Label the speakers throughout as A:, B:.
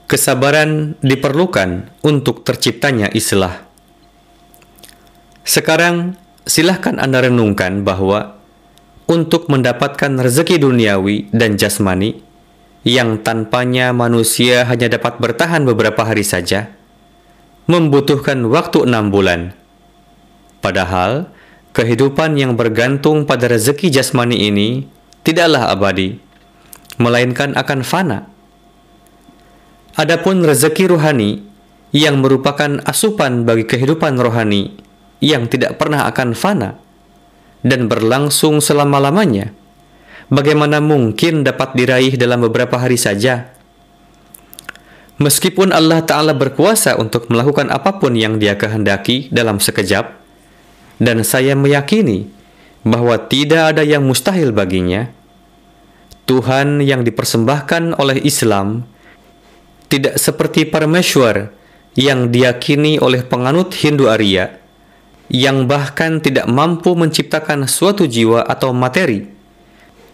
A: Kesabaran diperlukan untuk terciptanya islah. Sekarang, silahkan Anda renungkan bahwa untuk mendapatkan rezeki duniawi dan jasmani, yang tanpanya manusia hanya dapat bertahan beberapa hari saja, membutuhkan waktu 6 bulan. Padahal, kehidupan yang bergantung pada rezeki jasmani ini tidaklah abadi, melainkan akan fana. Adapun rezeki ruhani yang merupakan asupan bagi kehidupan rohani yang tidak pernah akan fana dan berlangsung selama-lamanya, bagaimana mungkin dapat diraih dalam beberapa hari saja? Meskipun Allah Ta'ala berkuasa untuk melakukan apapun yang Dia kehendaki dalam sekejap, dan saya meyakini bahwa tidak ada yang mustahil baginya, Tuhan yang dipersembahkan oleh Islam tidak seperti Parameshwar yang diyakini oleh penganut Hindu Arya, yang bahkan tidak mampu menciptakan suatu jiwa atau materi,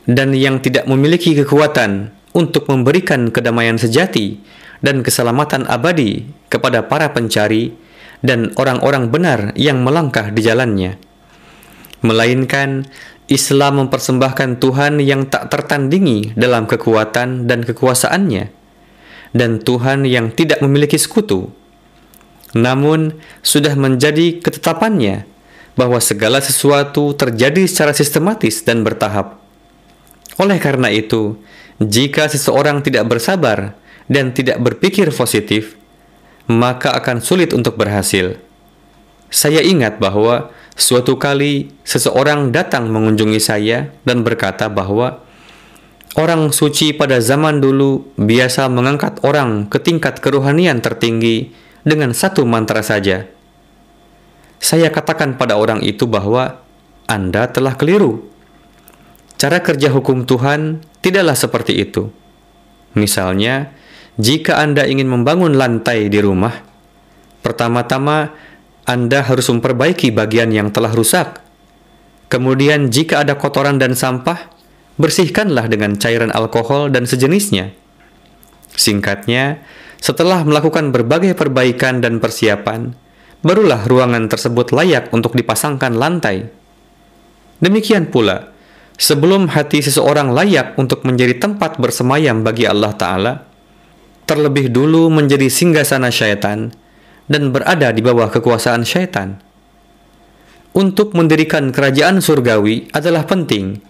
A: dan yang tidak memiliki kekuatan untuk memberikan kedamaian sejati dan keselamatan abadi kepada para pencari dan orang-orang benar yang melangkah di jalannya. Melainkan, Islam mempersembahkan Tuhan yang tak tertandingi dalam kekuatan dan kekuasaannya, dan Tuhan yang tidak memiliki sekutu. Namun, sudah menjadi ketetapannya bahwa segala sesuatu terjadi secara sistematis dan bertahap. Oleh karena itu, jika seseorang tidak bersabar dan tidak berpikir positif, maka akan sulit untuk berhasil. Saya ingat bahwa suatu kali seseorang datang mengunjungi saya dan berkata bahwa orang suci pada zaman dulu biasa mengangkat orang ke tingkat kerohanian tertinggi dengan satu mantra saja. Saya katakan pada orang itu bahwa Anda telah keliru. Cara kerja hukum Tuhan tidaklah seperti itu. Misalnya, jika Anda ingin membangun lantai di rumah, pertama-tama Anda harus memperbaiki bagian yang telah rusak. Kemudian jika ada kotoran dan sampah, bersihkanlah dengan cairan alkohol dan sejenisnya. Singkatnya, setelah melakukan berbagai perbaikan dan persiapan, barulah ruangan tersebut layak untuk dipasangkan lantai. Demikian pula, sebelum hati seseorang layak untuk menjadi tempat bersemayam bagi Allah Ta'ala, terlebih dulu menjadi singgasana syaitan dan berada di bawah kekuasaan syaitan. Untuk mendirikan kerajaan surgawi adalah penting,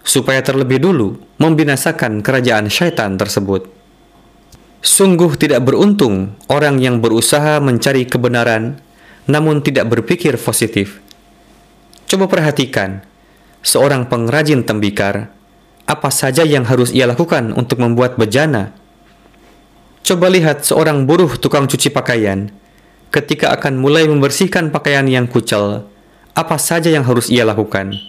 A: supaya terlebih dulu membinasakan kerajaan syaitan tersebut. Sungguh tidak beruntung orang yang berusaha mencari kebenaran, namun tidak berpikir positif. Coba perhatikan, seorang pengrajin tembikar, apa saja yang harus ia lakukan untuk membuat bejana? Coba lihat seorang buruh tukang cuci pakaian, ketika akan mulai membersihkan pakaian yang kucel, apa saja yang harus ia lakukan?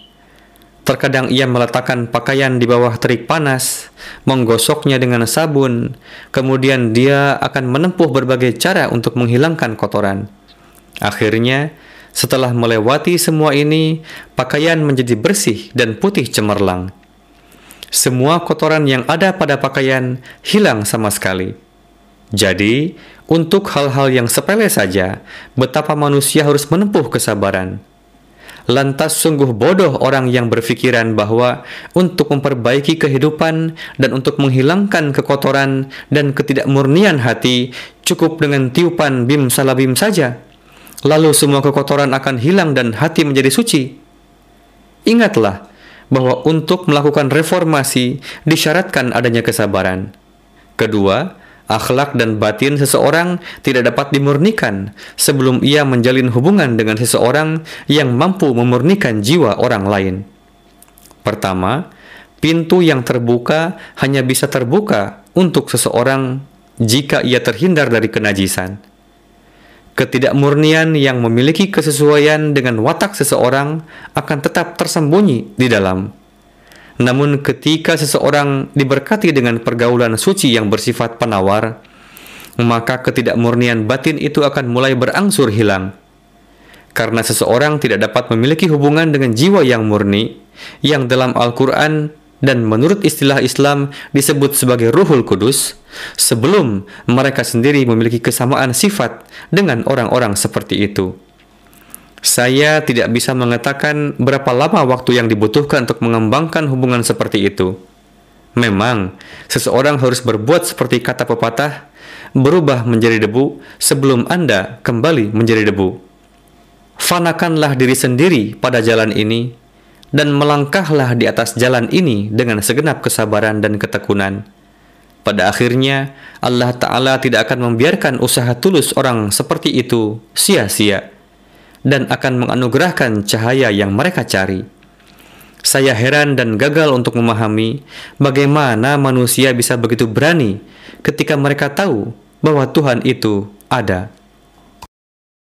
A: Terkadang ia meletakkan pakaian di bawah terik panas, menggosoknya dengan sabun, kemudian dia akan menempuh berbagai cara untuk menghilangkan kotoran. Akhirnya, setelah melewati semua ini, pakaian menjadi bersih dan putih cemerlang. Semua kotoran yang ada pada pakaian hilang sama sekali. Jadi, untuk hal-hal yang sepele saja, betapa manusia harus menempuh kesabaran. Lantas sungguh bodoh orang yang berpikiran bahwa untuk memperbaiki kehidupan dan untuk menghilangkan kekotoran dan ketidakmurnian hati cukup dengan tiupan bim salabim saja. Lalu semua kekotoran akan hilang dan hati menjadi suci. Ingatlah bahwa untuk melakukan reformasi disyaratkan adanya kesabaran. Kedua, akhlak dan batin seseorang tidak dapat dimurnikan sebelum ia menjalin hubungan dengan seseorang yang mampu memurnikan jiwa orang lain. Pertama, pintu yang terbuka hanya bisa terbuka untuk seseorang jika ia terhindar dari kenajisan. Ketidakmurnian yang memiliki kesesuaian dengan watak seseorang akan tetap tersembunyi di dalam. Namun ketika seseorang diberkati dengan pergaulan suci yang bersifat penawar, maka ketidakmurnian batin itu akan mulai berangsur hilang. Karena seseorang tidak dapat memiliki hubungan dengan jiwa yang murni, yang dalam Al-Quran dan menurut istilah Islam disebut sebagai Ruhul Kudus, sebelum mereka sendiri memiliki kesamaan sifat dengan orang-orang seperti itu. Saya tidak bisa mengatakan berapa lama waktu yang dibutuhkan untuk mengembangkan hubungan seperti itu. Memang, seseorang harus berbuat seperti kata pepatah, berubah menjadi debu sebelum Anda kembali menjadi debu. Fanakanlah diri sendiri pada jalan ini, dan melangkahlah di atas jalan ini dengan segenap kesabaran dan ketekunan. Pada akhirnya, Allah Ta'ala tidak akan membiarkan usaha tulus orang seperti itu sia-sia, dan akan menganugerahkan cahaya yang mereka cari. Saya heran dan gagal untuk memahami bagaimana manusia bisa begitu berani ketika mereka tahu bahwa Tuhan itu ada.